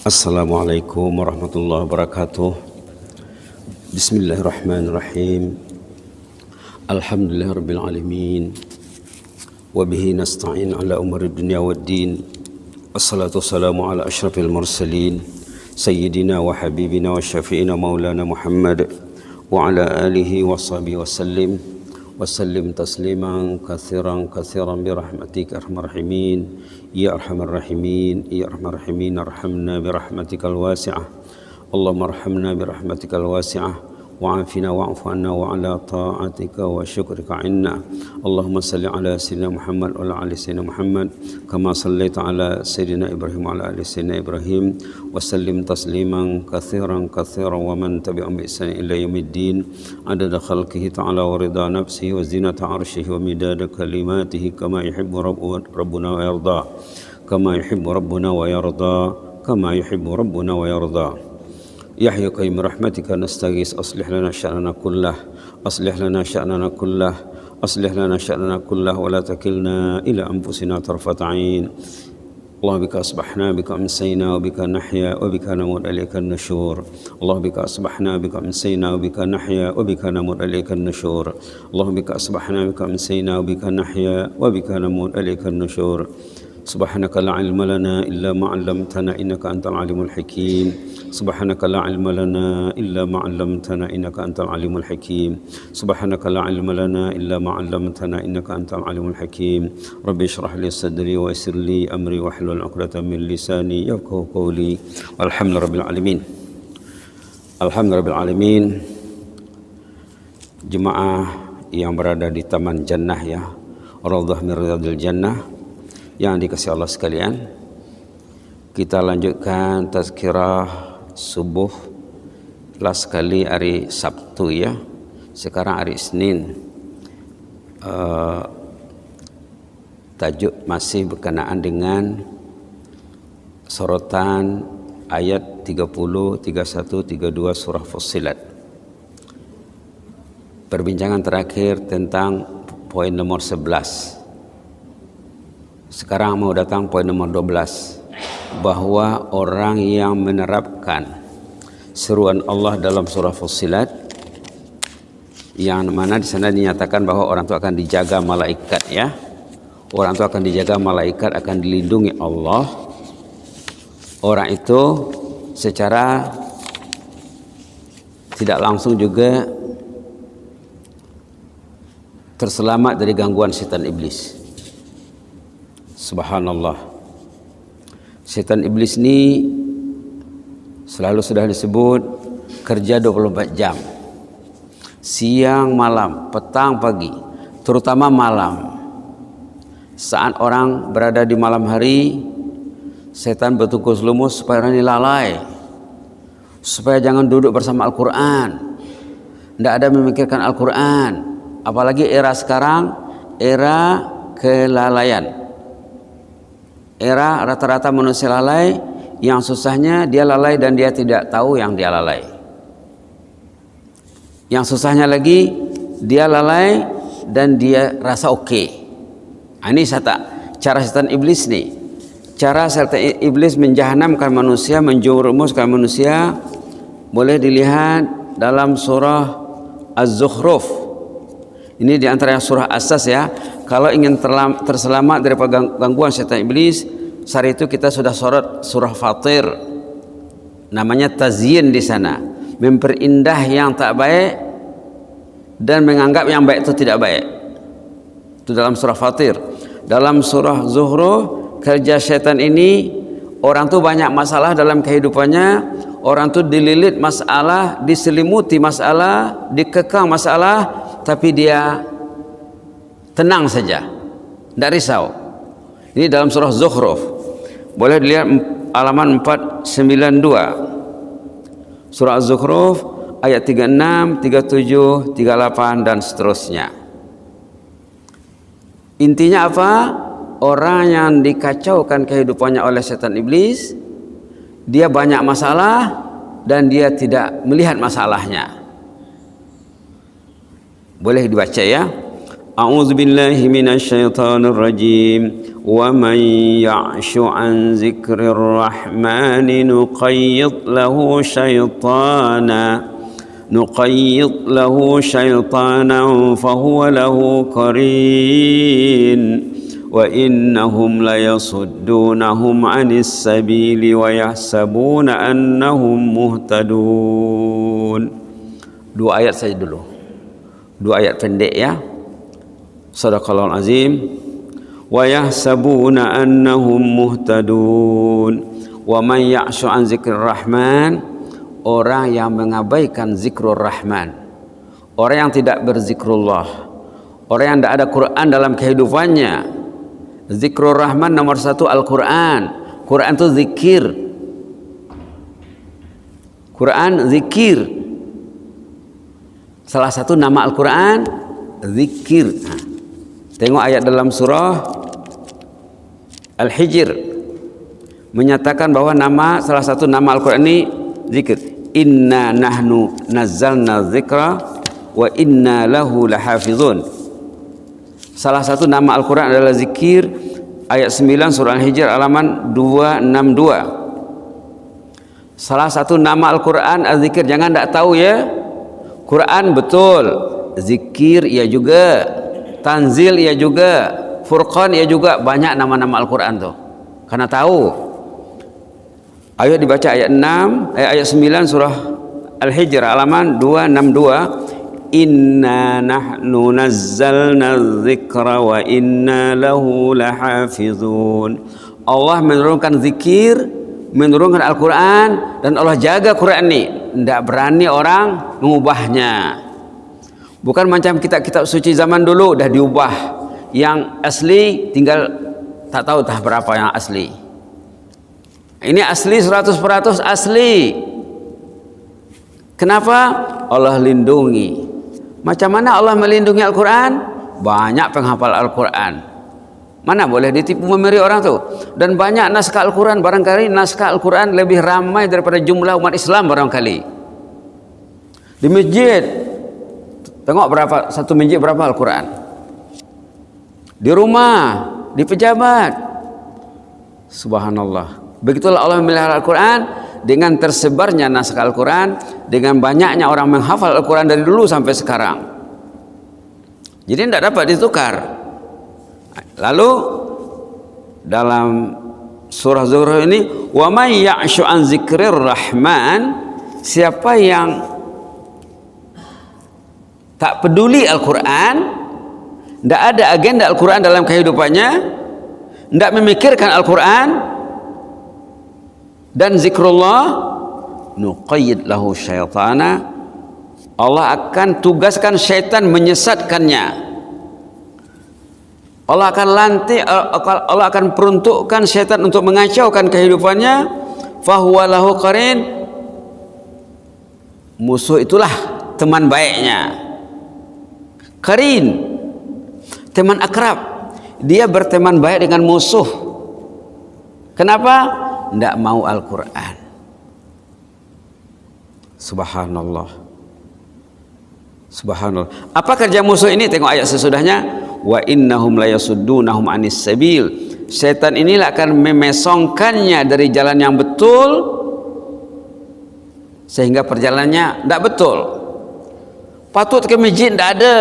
Assalamualaikum warahmatullahi wabarakatuh. Bismillahirrahmanirrahim. Alhamdulillahirabbil alamin. Wa bihi nasta'in ala umuri dunya waddin. Wassalatu wassalamu ala asyrafil mursalin sayyidina wa habibina wa syafi'ina maulana Muhammad wa ala alihi wa sahbihi wasallim tasliman katsiran birahmatika arhamar rahimin ya arhamar rahimin ya arhamar rahimin arhamna birahmatikal wasi'ah Allahumma arhamna birahmatikal wasi'ah wa'afina wa'fu anna wa ala ta'atika wa syukrika inna Allahumma salli ala sayyidina Muhammad wa ala ali sayyidina Muhammad kama sallaita ala sayyidina Ibrahim wa ala ali sayyidina Ibrahim wa sallim tasliman katsiran wa man tabi'ahum bi ihsan ila yaumiddin adada khalqihi ta'ala wa rida nafsihi wa zinata arshihi wa midada kalimatihi kama yuhibbu rabbuna wa yarda kama yuhibbu rabbuna wa yarda kama yuhibbu rabbuna wa yarda. Ya Hayyu Qayyum rahmatika nastaghis aslih lana sya'nana kullah aslih lana sya'nana kullah aslih lana sya'nana kullah wa la takilna ila anfusina tarfata 'ain. Allah bika asbahna bika amsayna wa bika nahya wa bika namut ilayka an-nusyur. Allah bika asbahna bika amsayna wa bika nahya wa bika namut ilayka an-nusyur. Allah bika asbahna bika amsayna wa bika nahya wa bika namut ilayka an-nusyur. Subhanaka la ilma lana illa ma 'allamtana innaka antal alimul hakim. Subhanaka la ilma lana illa ma 'allamtana innaka antal alimul hakim. Subhanaka la ilma lana illa ma 'allamtana innaka antal alimul hakim. Rabbi shrah li sadri wa yassir li amri wahlul 'uqdatam min lisani yafqahu qawli. Alhamdulillahirabbil alamin. Alhamdulillahirabbil alamin. Jemaah yang berada di Taman Jannah ya, Raudhah min Riyadil Jannah yang dikasihi Allah sekalian, kita lanjutkan tazkirah subuh last kali hari Sabtu ya. Sekarang hari Senin. Tajuk masih berkenaan dengan sorotan ayat 30, 31, 32 surah Fussilat. Perbincangan terakhir tentang poin nomor 11. Sekarang mau datang poin nomor 12, bahwa orang yang menerapkan seruan Allah dalam surah Fussilat, yang mana di sana dinyatakan bahwa orang itu akan dijaga malaikat ya. Orang itu akan dijaga malaikat, akan dilindungi Allah. Orang itu secara tidak langsung juga terselamat dari gangguan setan iblis. Subhanallah. Setan iblis ini selalu sudah disebut kerja 24 jam. Siang, malam, petang, pagi, terutama malam. Saat orang berada di malam hari, setan bertugas lumus supaya orang ini lalai, supaya jangan duduk bersama Al-Quran, tidak ada memikirkan Al-Quran. Apalagi era sekarang, era kelalaian. Era rata-rata manusia lalai, yang susahnya dia lalai dan dia tidak tahu yang dia lalai. Yang susahnya lagi, dia lalai dan dia rasa oke. Ini cara setan iblis nih. Cara setan iblis menjahanamkan manusia, menjerumuskan manusia, boleh dilihat dalam surah Az-Zukhruf. Ini di antara surah asas ya. Kalau ingin terselamat daripada gangguan setan iblis, saat itu kita sudah sorot surah Fatir. Namanya tazyin di sana, memperindah yang tak baik dan menganggap yang baik itu tidak baik. Itu dalam surah Fatir. Dalam surah Zuhruf, kerja setan ini, orang tuh banyak masalah dalam kehidupannya. Orang tuh dililit masalah, diselimuti masalah, dikekang masalah, tapi dia tenang saja, tidak risau. Ini dalam surah Zukhruf. Boleh dilihat halaman 492. Surah Az-Zukhruf ayat 36, 37, 38 dan seterusnya. Intinya apa? Orang yang dikacaukan kehidupannya oleh setan iblis, dia banyak masalah dan dia tidak melihat masalahnya. Boleh dibaca ya. A'udzu billahi minasyaitonir rajim. Wa man ya'shu an dzikrir rahmani nuqayyid lahu syaitanan fahuwa lahu qarin wa innahum layasuddunahum 'anis sabili wa yahsabuna annahum muhtadun. Dua ayat saja dulu. Dua ayat pendek ya. Sadaqallahul azim. Wa yahsabuna annahum muhtadun. Wa man ya'shu an dzikrir rahman, orang yang mengabaikan zikrul rahman, orang yang tidak berzikrullah, orang yang tidak ada Quran dalam kehidupannya. Zikrul rahman nomor satu Al-Quran. Quran itu zikir. Quran zikir. Salah satu nama Al-Quran zikir. Nah, tengok ayat dalam surah Al-Hijr menyatakan bahwa salah satu nama Al-Quran ini zikir. Inna nahnu nazzalna dzikra wa inna lahu lahafizun. Salah satu nama Al-Quran adalah zikir. Ayat 9 surah Al-Hijr halaman 262. Salah satu nama Al-Quran az-zikir. Jangan tak tahu ya. Quran betul, zikir ia juga, tanzil ia juga, furqan ia juga, banyak nama-nama Al-Quran tuh. Karena tahu. Ayo dibaca ayat 9 surah Al-Hijr halaman 262. Inna nahnu nazzalna dzikra wa inna lahu lahafizun. Allah menurunkan zikir, menurunkan Al-Quran, dan Allah jaga Quran ini. Tidak berani orang mengubahnya. Bukan macam kitab-kitab suci zaman dulu dah diubah. Yang asli tinggal tak tahu dah berapa yang asli. Ini asli 100% asli. Kenapa? Allah lindungi. Macam mana Allah melindungi Al-Quran? Banyak penghafal Al-Quran. Mana boleh ditipu memeri orang tu. Dan banyak naskah Al-Quran. Barangkali naskah Al-Quran lebih ramai daripada jumlah umat Islam barangkali. Di masjid, tengok berapa, satu masjid berapa Al-Quran. Di rumah, di pejabat. Subhanallah. Begitulah Allah memelihara Al-Quran. Dengan tersebarnya naskah Al-Quran, dengan banyaknya orang menghafal Al-Quran dari dulu sampai sekarang. Jadi tidak dapat ditukar. Lalu dalam surah Zuhruf ini, wa may ya'shu an dzikrir rahman, siapa yang tak peduli Al-Quran, tidak ada agenda Al-Quran dalam kehidupannya, tidak memikirkan Al-Quran dan zikrullah, nuqayyid lahu syaitana, Allah akan tugaskan syaitan menyesatkannya. Allah akan peruntukkan syaitan untuk mengacaukan kehidupannya. Fahuwa lahu qarin, musuh itulah teman baiknya. Qarin, teman akrab. Dia berteman baik dengan musuh. Kenapa? Tidak mau Al-Quran. Subhanallah. Subhanallah. Apa kerja musuh ini? Tengok ayat sesudahnya. Wa innahum layasuddunahum 'anis sabil. Setan inilah akan memesongkannya dari jalan yang betul sehingga perjalanannya tidak betul. Patut ke masjid tidak ada,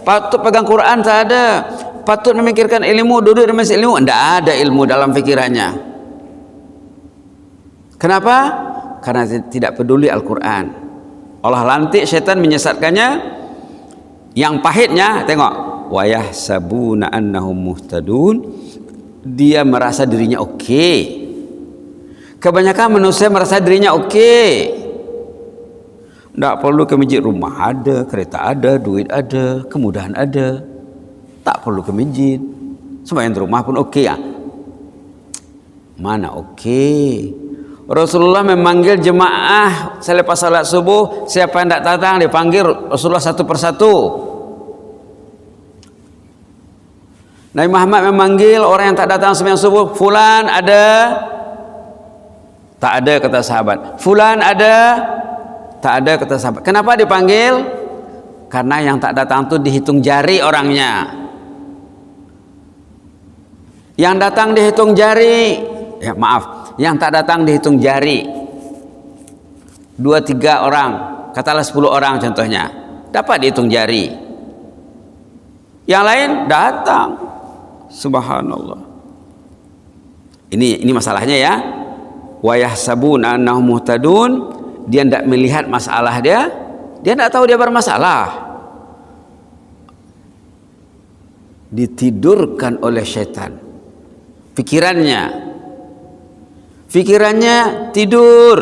patut pegang Quran tak ada, patut memikirkan ilmu, duduk di majlis ilmu, tidak ada ilmu dalam fikirannya. Kenapa? Karena tidak peduli Al-Quran. Allah lantik setan menyesatkannya. Yang pahitnya, tengok, wa yahsabuna annahum muhtadun, dia merasa dirinya oke. Kebanyakan manusia merasa dirinya oke. Tak perlu ke masjid, rumah ada, kereta ada, duit ada, kemudahan ada, tak perlu ke masjid, sembahyang di rumah pun oke ya. Mana oke? Rasulullah memanggil jemaah selepas salat subuh, siapa yang tak datang dipanggil Rasulullah satu persatu. Nabi Muhammad memanggil orang yang tak datang sembahyang subuh, fulan ada? Tak ada, kata sahabat. Fulan ada? Tak ada, kata sahabat. Kenapa dipanggil? Karena yang tak datang itu dihitung jari orangnya. Yang datang dihitung jari. Ya maaf, yang tak datang dihitung jari. 2-3 orang, katalah 10 orang contohnya, dapat dihitung jari. Yang lain datang. Subhanallah. Ini masalahnya ya. Wa yahsabuna annahum muhtadun. Dia tidak melihat masalah dia tidak tahu dia bermasalah. Ditidurkan oleh syaitan. Pikirannya tidur.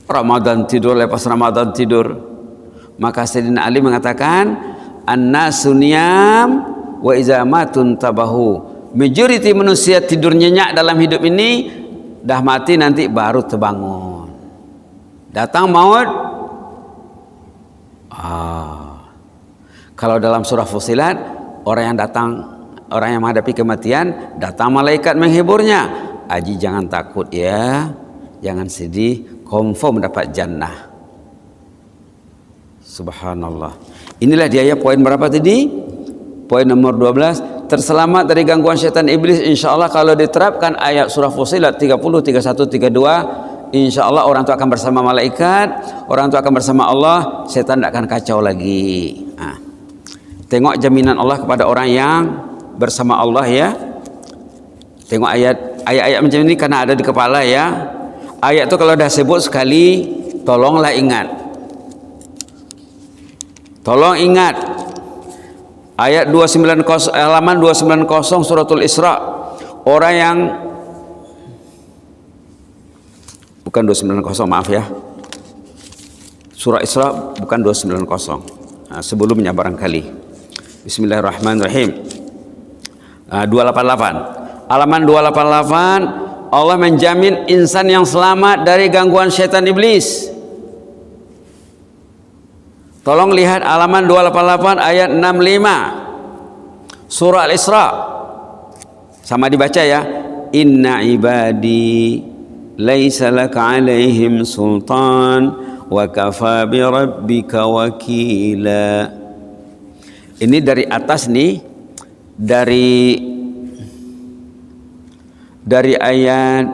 Ramadan tidur, lepas Ramadan tidur. Maka Sayyidina Ali mengatakan, an-nasu niyam wa iza matun tabahu. Majority manusia tidur nyenyak dalam hidup ini, dah mati nanti baru terbangun. Datang maut. Kalau dalam surah Fussilat, orang yang menghadapi kematian, datang malaikat menghiburnya. Aji jangan takut ya, jangan sedih, confirm dapat jannah. Subhanallah. Inilah dia ya, poin berapa tadi? Poin nomor 12, terselamat dari gangguan syaitan iblis. Insyaallah kalau diterapkan ayat surah Fussilat 30, 31, 32, insyaallah orang itu akan bersama malaikat, orang itu akan bersama Allah, setan tidak akan kacau lagi. Tengok jaminan Allah kepada orang yang bersama Allah ya. Tengok ayat-ayat macam ini karena ada di kepala ya. Ayat itu kalau dah sebut sekali, tolonglah ingat. Tolong ingat. Ayat 290, halaman 290 suratul Isra. Orang yang bukan 290, maaf ya. Surah Isra bukan 290. Sebelumnya barangkali. Bismillahirrahmanirrahim. 288. Halaman 288, Allah menjamin insan yang selamat dari gangguan syaitan iblis. Tolong lihat halaman 288 ayat 65. Surah Al-Isra. Sama dibaca ya. Inna ibadi laisa laka alaihim sultan wa kafa bi rabbika wakila. Ini dari atas nih, dari ayat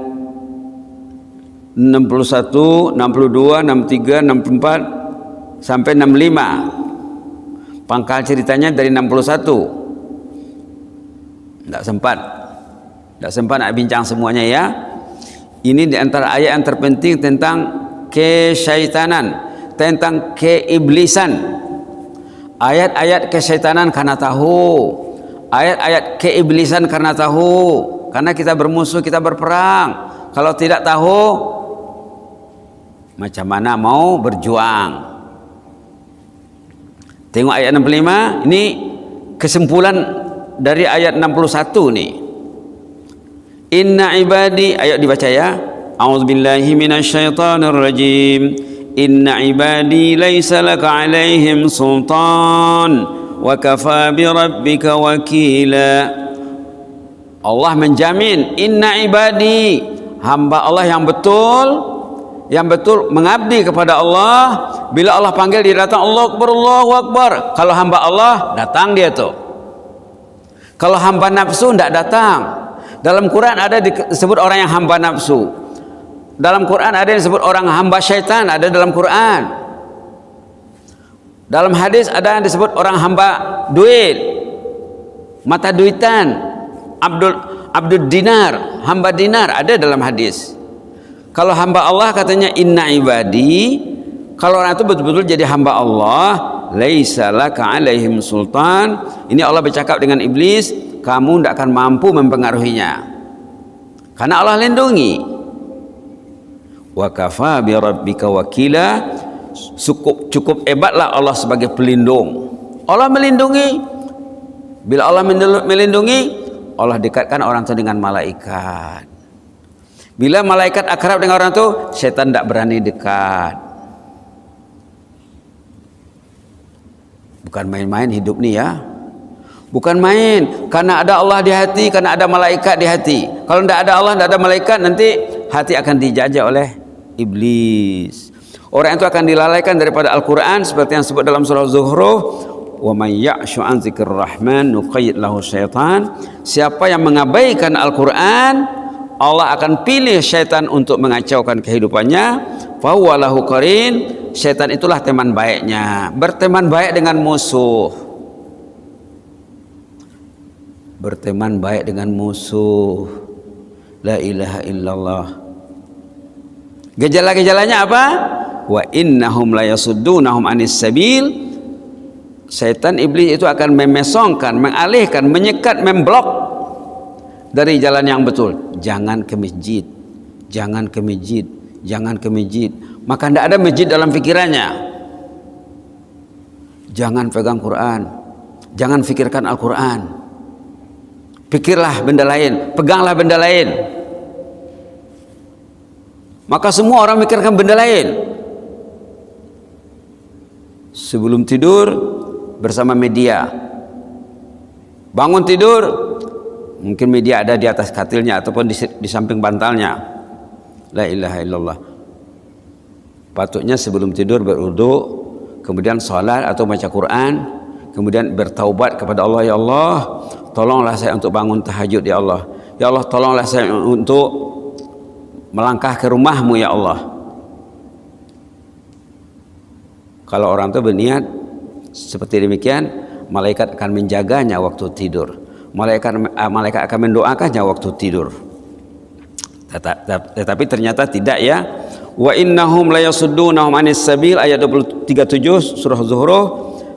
61, 62, 63, 64 sampai 65. Pangkal ceritanya dari 61. Tidak sempat nak bincang semuanya ya. Ini di antara ayat yang terpenting tentang kesyaitanan, tentang keiblisan. Ayat-ayat kesyaitanan karena tahu, ayat-ayat keiblisan karena tahu. Karena kita bermusuh, kita berperang. Kalau tidak tahu, macam mana mau berjuang? Tengok ayat 65, ini kesimpulan dari ayat 61 nih. Inna ibadi, ayo dibaca ya. A'udzubillahi minasyaitonirrajim. Inna ibadi laisa laka alaihim sultan wa kafa bi rabbika wakila. Allah menjamin, inna ibadi, hamba Allah yang betul mengabdi kepada Allah. Bila Allah panggil dia datang, Allahu Akbar. Kalau hamba Allah datang dia tuh. Kalau hamba nafsu tidak datang. Dalam Quran ada disebut orang yang hamba nafsu. Dalam Quran ada yang disebut orang hamba syaitan, ada dalam Quran. Dalam hadis ada yang disebut orang hamba duit, mata duitan, abdul dinar, hamba dinar, ada dalam hadis. Kalau hamba Allah katanya inna ibadi, kalau orang itu betul-betul jadi hamba Allah, laisa laka alaihim sultan. Ini Allah bercakap dengan iblis, kamu tidak akan mampu mempengaruhinya, karena Allah lindungi. Wa kafa bi rabbika wakila. Cukup hebatlah Allah sebagai pelindung. Allah melindungi. Bila Allah melindungi, Allah dekatkan orang itu dengan malaikat. Bila malaikat akrab dengan orang itu, setan tidak berani dekat. Bukan main-main hidup nih ya. Bukan main, karena ada Allah di hati, karena ada malaikat di hati. Kalau tidak ada Allah, tidak ada malaikat, nanti hati akan dijajah oleh iblis. Orang itu akan dilalaikan daripada Al-Quran seperti yang disebut dalam surah Zuhruf, wa may ya'shu an dzikrir rahman nuqayyid lahu syaitan. Siapa yang mengabaikan Al-Quran, Allah akan pilih syaitan untuk mengacaukan kehidupannya. Fa huwa lahu qarin. Syaitan itulah teman baiknya. Berteman baik dengan musuh. Berteman baik dengan musuh. La ilaha illallah. Gejala-gejalanya apa? Wa innahum la yasuddunahum anis sabil. Syaitan iblis itu akan memesongkan, mengalihkan, menyekat, memblok dari jalan yang betul. Jangan ke masjid, jangan ke masjid, jangan ke masjid. Maka tidak ada masjid dalam pikirannya. Jangan pegang Quran, jangan fikirkan Al-Quran. Pikirlah benda lain, peganglah benda lain. Maka semua orang mikirkan benda lain. Sebelum tidur bersama media. Bangun tidur, mungkin media ada di atas katilnya ataupun di samping bantalnya. La ilaha illallah. Patutnya sebelum tidur berwudu, kemudian salat atau baca Quran, kemudian bertaubat kepada Allah. Ya Allah, tolonglah saya untuk bangun tahajud ya Allah. Ya Allah, tolonglah saya untuk melangkah ke rumahmu ya Allah. Kalau orang itu berniat seperti demikian, malaikat akan menjaganya waktu tidur. Malaikat akan mendoakannya waktu tidur. Tetapi ternyata tidak ya. Wa innahum la yasuddunahum anis sabil, ayat 37 surah Zuhruf.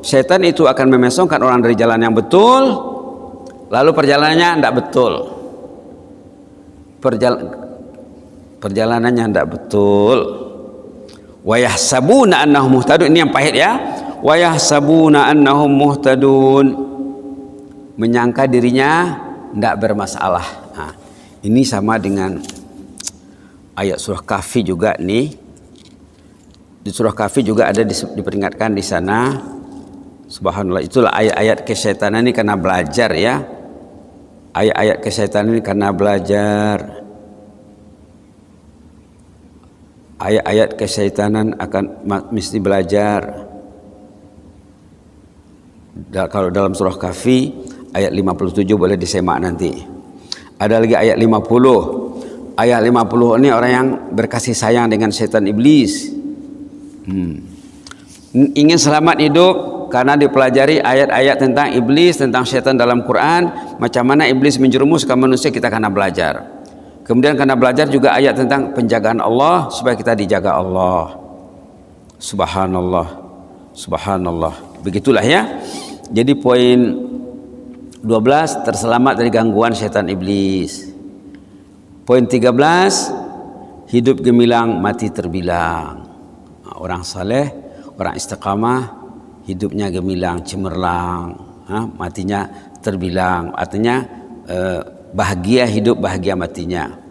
Syaitan itu akan memesongkan orang dari jalan yang betul, lalu perjalanannya tidak betul. Perjalanannya tidak betul. Wa yahsabuna annahum muhtadun. Ini yang pahit ya. Wa yahsabuna annahum muhtadun. Menyangka dirinya tidak bermasalah. Nah, ini sama dengan ayat surah Kahfi juga nih. Di surah Kahfi juga ada diperingatkan di sana. Subhanallah, itulah ayat-ayat kesyaitan ini karena belajar ya. Ayat-ayat kesyaitan ini karena belajar. Ayat-ayat kesyaitanan akan mesti belajar. Kalau dalam surah Kahfi ayat 57 boleh disemak nanti. Ada lagi ayat 50. Ayat 50 ini orang yang berkasih sayang dengan setan iblis. Ingin selamat hidup karena dipelajari ayat-ayat tentang iblis, tentang setan dalam Quran. Macam mana iblis menjerumuskan manusia, kita karena belajar. Kemudian karena belajar juga ayat tentang penjagaan Allah, supaya kita dijaga Allah. Subhanallah, subhanallah. Begitulah ya. Jadi poin 12, terselamat dari gangguan setan iblis. Poin 13, hidup gemilang, mati terbilang. Orang saleh, orang istiqamah, hidupnya gemilang, cemerlang, matinya terbilang. Artinya bahagia hidup, bahagia matinya.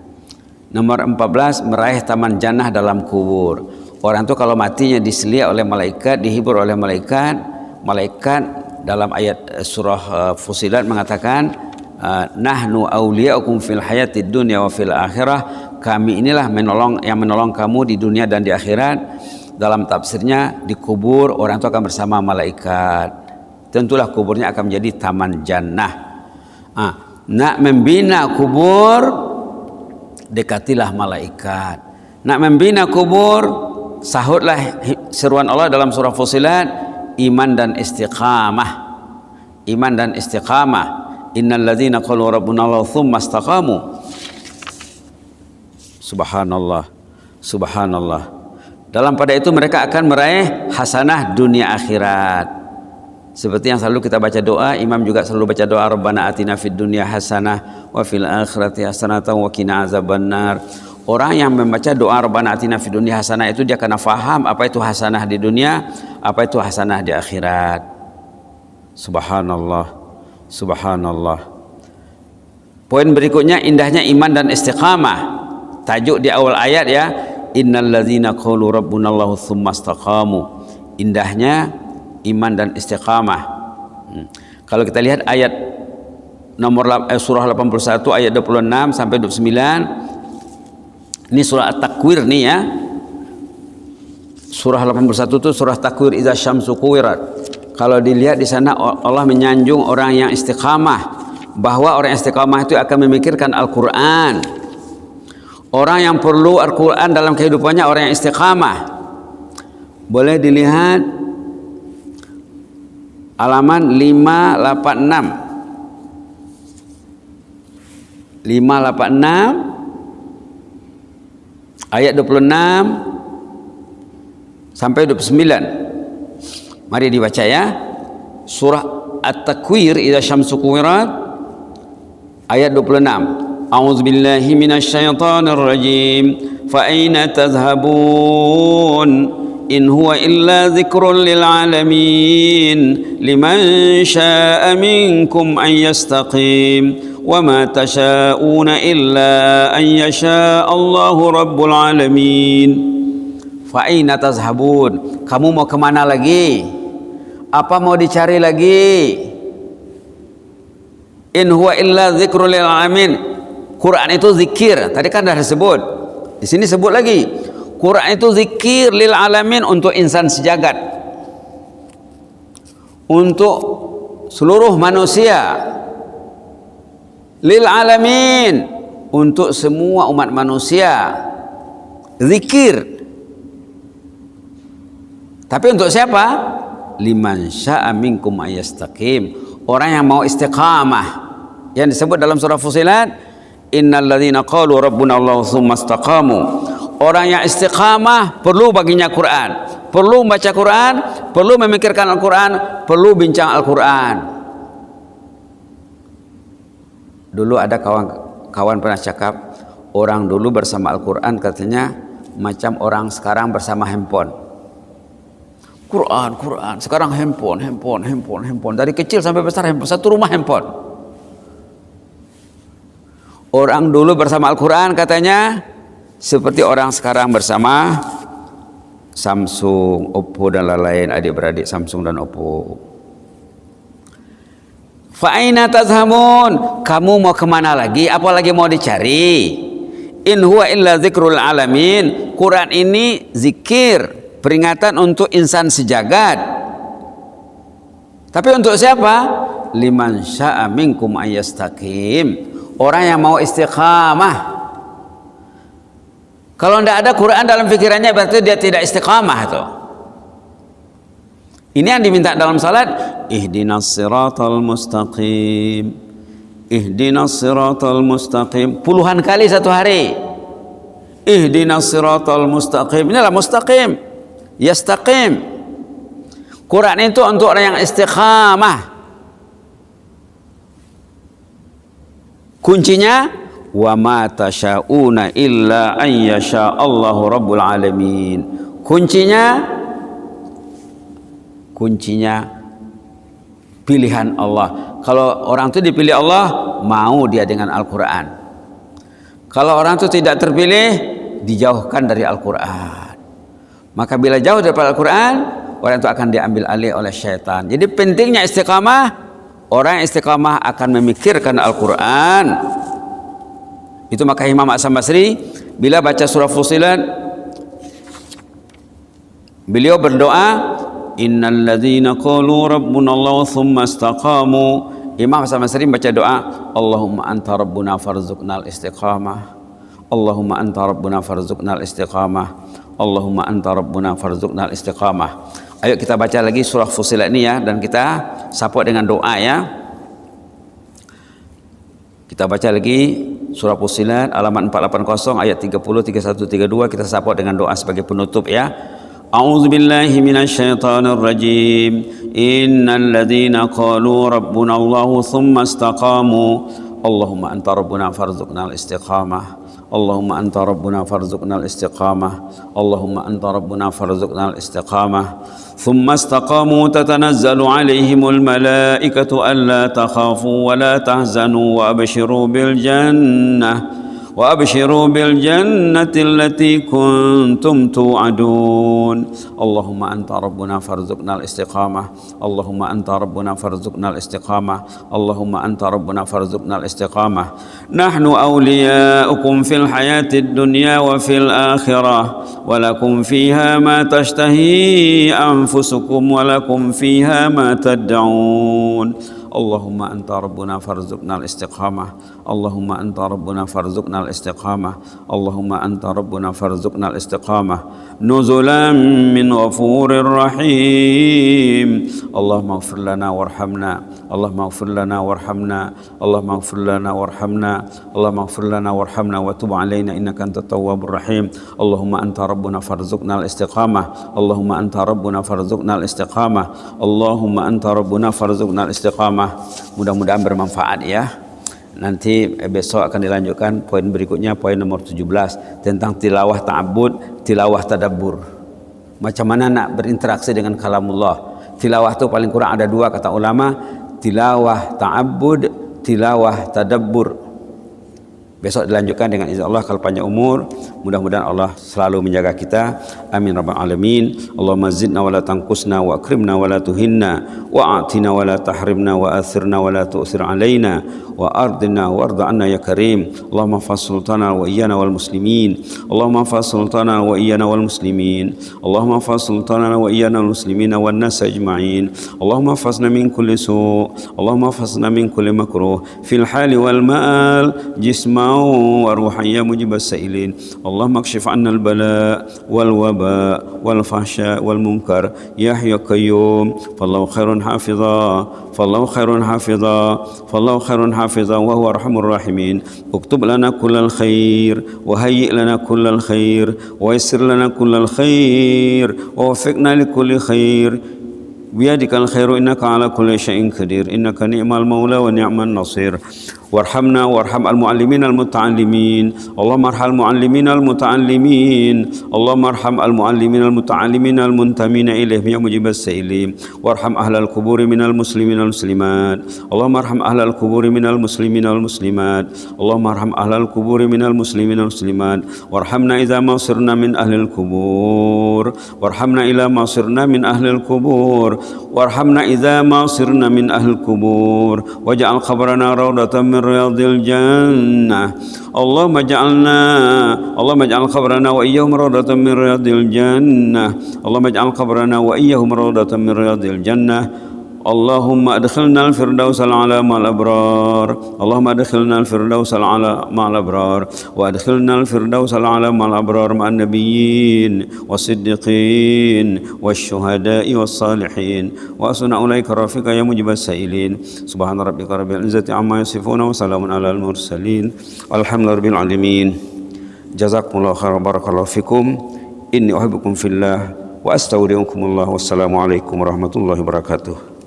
Nomor 14, meraih taman jannah dalam kubur. Orang itu kalau matinya diselia oleh malaikat, dihibur oleh malaikat. Malaikat dalam ayat surah Fussilat mengatakan, nahnu awliya'ukum fil hayatid dunya wa fil akhirah. Kami inilah yang menolong kamu di dunia dan di akhirat. Dalam tafsirnya, di kubur orang itu akan bersama malaikat. Tentulah kuburnya akan menjadi taman jannah. Nak membina kubur, dekatilah malaikat. Nak membina kubur, sahutlah seruan Allah dalam surah Fussilat, iman dan istiqamah. Iman dan istiqamah. Innal ladzina qalu rabbuna Allah tsumma istaqamu. Subhanallah, subhanallah. Dalam pada itu mereka akan meraih hasanah dunia akhirat. Seperti yang selalu kita baca doa, imam juga selalu baca doa, Rabbana atina fid dunya hasanah wa fil akhirati hasanatan wa qina azabannar. Orang yang membaca doa Rabbana atina fid dunya hasanah itu dia akan faham apa itu hasanah di dunia, apa itu hasanah di akhirat. Subhanallah, subhanallah. Poin berikutnya, indahnya iman dan istiqamah. Tajuk di awal ayat ya, innal ladzina qalu rabbunallahu tsumma istaqamu. Indahnya iman dan istiqamah. Kalau kita lihat ayat nomor surah 81 ayat 26 sampai 29, ini surah At-Takwir nih ya. surah 81 itu surah Takwir idza syamsu kuwirat. Kalau dilihat di sana Allah menyanjung orang yang istiqamah, bahwa orang istiqamah itu akan memikirkan Al-Qur'an. Orang yang perlu Al-Qur'an dalam kehidupannya orang yang istiqamah. Boleh dilihat halaman 586. 586 ayat 26 sampai 29. Mari dibaca ya. Surah At-Takwir idza syamsu kuwirat ayat 26. A'udzubillahi minasyaitonir rajim. Fa aina tadhhabun in huwa illa dzikrun lil alamin liman syaa'a minkum an yastaqim wa ma tasyaa'una illa an yasha Allahu rabbul alamin. Fa aina tazhabun, kamu mau kemana lagi? Apa mau dicari lagi? In huwa illa dzikrul lil alamin. Quran itu zikir, tadi kan sudah disebut. Di sini sebut lagi. Quran itu zikir lil alamin, untuk insan sejagat, untuk seluruh manusia. Lil alamin, untuk semua umat manusia. Zikir. Tapi untuk siapa? Liman syaa minkum ayastaqim, orang yang mau istiqamah. Yang disebut dalam surah Fussilat, innal ladzina qalu rabbuna Allah tsumma istaqamu. Orang yang istiqamah perlu baginya Quran, perlu membaca Quran, perlu memikirkan Al-Quran, perlu bincang Al-Quran. Dulu ada kawan pernah cakap, orang dulu bersama Al-Quran katanya macam orang sekarang bersama handphone. Quran, sekarang handphone. Dari kecil sampai besar handphone, satu rumah handphone. Orang dulu bersama Al-Quran katanya seperti orang sekarang bersama Samsung, Oppo dan lain-lain, adik-beradik Samsung dan Oppo. Fa aina tazhamun, kamu mau kemana lagi? Apalagi mau dicari? In huwa illa dzikrul alamin. Quran ini zikir, peringatan untuk insan sejagat. Tapi untuk siapa? Liman syaa minkum ayastaqim, orang yang mau istiqamah. Kalau tidak ada Quran dalam pikirannya berarti dia tidak istiqamah tuh. Ini yang diminta dalam salat, ihdinas siratal mustaqim. Ihdinas siratal mustaqim puluhan kali satu hari. Ihdinas siratal mustaqim. Inilah mustaqim. Yastaqim. Quran itu untuk orang yang istiqamah. Kuncinya wa ma tasyauna illa an yasha Allahu rabbul alamin. Kuncinya pilihan Allah. Kalau orang itu dipilih Allah, mau dia dengan Al-Quran. Kalau orang itu tidak terpilih, dijauhkan dari Al-Quran. Maka bila jauh daripada Al-Quran, orang itu akan diambil alih oleh syaitan. Jadi pentingnya istiqamah. Orang yang istiqamah akan memikirkan Al-Quran. Itu maka Imam Hasan Basri bila baca surah Fussilat, beliau berdoa, innal ladzina qalu rabbuna Allah tsumma istaqamu. Imam Hasan Basri baca doa, Allahumma anta rabbuna farzuqnal istiqamah. Allahumma anta rabbuna farzuqnal istiqamah. Allahumma anta rabbuna farzuqnal istiqamah. Ayo kita baca lagi surah Fussilat ini ya, dan kita support dengan doa ya. Kita baca lagi surah Fussilat halaman 480 ayat 30, 31, 32. Kita support dengan doa sebagai penutup ya. A'udzubillahi minasyaitonir rajim. Innal ladzina qalu rabbuna Allahu tsumma istaqamu. Allahumma anta rabbuna farzuqnal istiqamah. Allahumma anta rabbuna farzuqnal istiqamah. Allahumma anta rabbuna farzuqnal istiqamah. Thumma istaqamu tatanazzalu alaihimul malaikatu alla takhafu wa la tahzanu wa abshiru bil jannah وأبشروا بالجنة التي كنتم توعدون اللهم أنت ربنا فارزقنا الاستقامة اللهم أنت ربنا فارزقنا الاستقامة اللهم أنت ربنا فارزقنا الاستقامة نحن أولياؤكم في الحياة الدنيا وفي الآخرة ولكم فيها ما تشتهي أنفسكم ولكم فيها ما تدعون اللهم أنت ربنا فارزقنا الاستقامة اللهم أنت ربنا فارزقنا الاستقامة اللهم أنت ربنا فارزقنا الاستقامة نزلا من غفور رحيم اللهم اغفر لنا وارحمنا اللهم اغفر لنا وارحمنا اللهم اغفر لنا وارحمنا اللهم اغفر لنا وارحمنا وتب علينا إنك أنت التواب الرحيم اللهم أنت ربنا فارزقنا الاستقامة اللهم أنت ربنا فارزقنا الاستقامة اللهم أنت ربنا فارزقنا الاستقامة. Mudah-mudahan bermanfaat ya. Nanti besok akan dilanjutkan poin berikutnya, poin nomor 17 tentang tilawah ta'abbud, tilawah tadabbur. Macam mana nak berinteraksi dengan kalamullah. Tilawah itu paling kurang ada dua kata ulama, tilawah ta'abbud, tilawah tadabbur. Besok dilanjutkan dengan izin Allah kalau panjang umur. Mudah-mudahan Allah selalu menjaga kita. Amin rabbal alamin. Allahumma zidna wa la tanqusna wa akrimna wa la tuhinna wa a'tina wa la tahrimna wa athirna wa la tu'thir alaina wa ardina wa arda anna ya karim. Allahumma fas sultana wa iyana wal muslimin. Allahumma fas sultana wa iyana wal muslimin. Allahumma fas sultana wa iyana wal muslimin wan nas ajma'in. Allahumma fasna min kulli su'. Allahumma fasna min kulli makruh fil hali wal ma'al jisma وروحا يا مجيب السائلين اللهم اكشف عنا البلاء والوباء والفحشاء والمنكر يا حي قيوم فالله خير حافظا فالله خير حافظا فالله خير حافظا وهو ارحم الراحمين اكتب لنا كل الخير وهيئ لنا كل الخير ويسر لنا كل الخير ووفقنا لكل خير بيدك الخير إنك على كل شيء قدير إنك نعم المولى ونعم النصير وارحمنا وارحم المعلمين المتعلمين اللهم ارحم المعلمين المتعلمين اللهم ارحم المعلمين المتعلمين المنتمين إليهم يا مجيب السائلين وارحم أهل القبور من المسلمين والمسلمات اللهم ارحم أهل القبور من المسلمين والمسلمات اللهم ارحم أهل القبور من المسلمين والمسلمات وارحمنا إذا ما صرنا من أهل القبور وارحمنا إلى ما صرنا من أهل القبور وارحمنا إذا ما صرنا من أهل القبور واجعل قبرنا روضة من رياض الجنة اللهم اجعل قبرنا وإياهم روضة من رياض الجنة اللهم اجعل قبرنا وإياهم روضة من رياض الجنة اللهم ادخلنا الفردوس الأعلى مع الأبرار اللهم ادخلنا الفردوس الأعلى مع الأبرار وادخلنا الفردوس الأعلى مع الأبرار مع النبيين والصديقين والشهداء والصالحين وأسن أولئك رفيقا يا مجيب السائلين سبحان ربك رب العزة عما يصفون وسلام على المرسلين الحمد لله رب العالمين جزاكم الله خيرا بارك الله فيكم إني أحبكم في الله وأستودعكم الله والسلام عليكم ورحمة الله وبركاته.